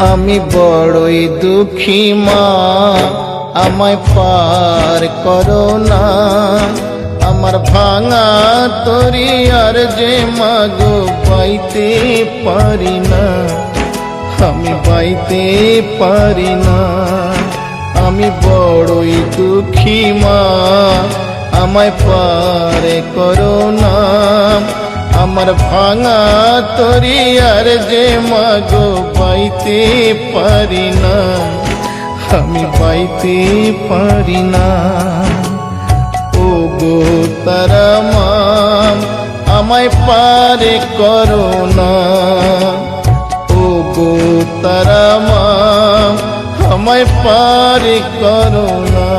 আমি বড়ই দুঃখী মা, আমায় পার করো না। আমার ভাঙা তরি আর যে মাগো পাইতে পারি না, আমি পাইতে পারি না। আমি বড়ই দুঃখী মা, আমায় পার করো না। আমার ভাঙা তরি আর যে মাগো পাইতে পারি না, আমি পাইতে পারি না। ও গো তারা মা, আমায় পার করো না। ও গো তারা মা, আমায় পার করো না।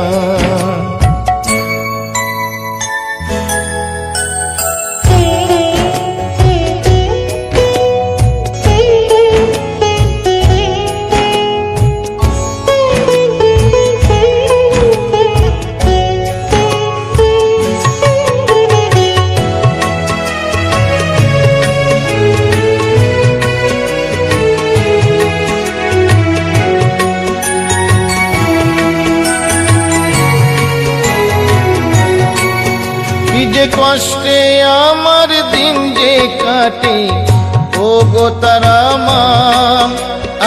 যে কষ্টে আমার দিন যে কাটে, ও গো তারা মা,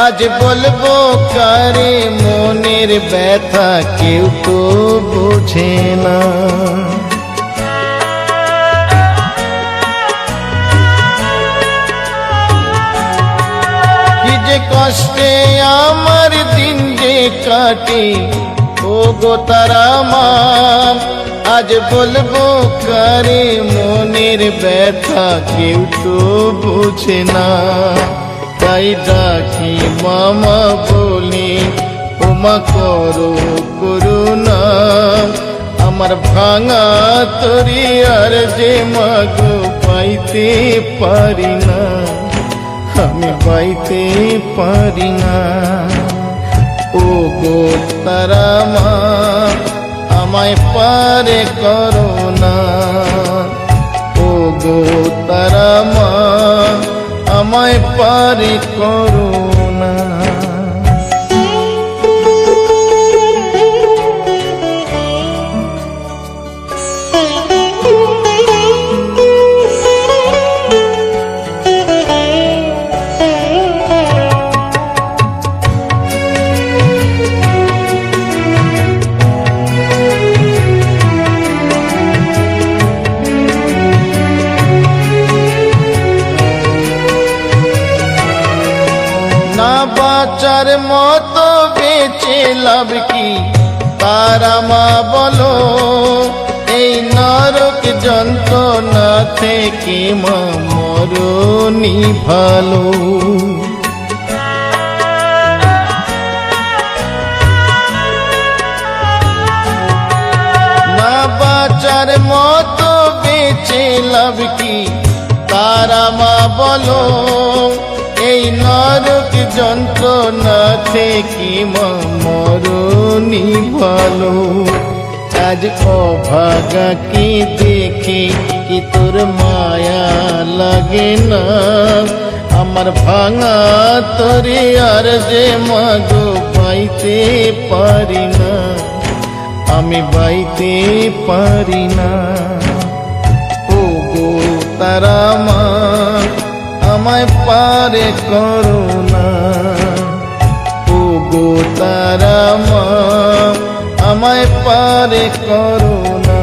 আজ বলবো কারে মনের ব্যথা, কেউ তো বোঝে না। কি যে কষ্টে আমার দিন যে কাটে, ও গো তারা মা, আজ বলবো কারে মনের ব্যথা, কেউ তো বোঝে না। তাই ডাকি মামা বলি, ওমা করো করুণা। আমার ভাঙা তরি আর যে মাগো পাইতে পারি না, আমি পাইতে পারি না। ও গো তারা মা, আমায় পার করো না। ও গো তারা মা, আমায় পার করো না। বাঁচার মতো বেঁচে লাভ কি তারা মা বলো, এই নরক যন্ত্রণা থেকে মা মরণই ভালো। না বাঁচার মতো বেঁচে লাভ কি তারা মা বলো, এই নরক যন্ত্রণা থেকে মা মরণই ভালো। আজ অভাগা কি দেখে কি তোর মায়া লাগে না। আমার ভাঙা তরি আর যে মাগো পাইতে পারি না, আমি পাইতে পারি না। ও গো তারা মা, আমায় পার করো না। ও গো তারা মা, আমায় পার করো না।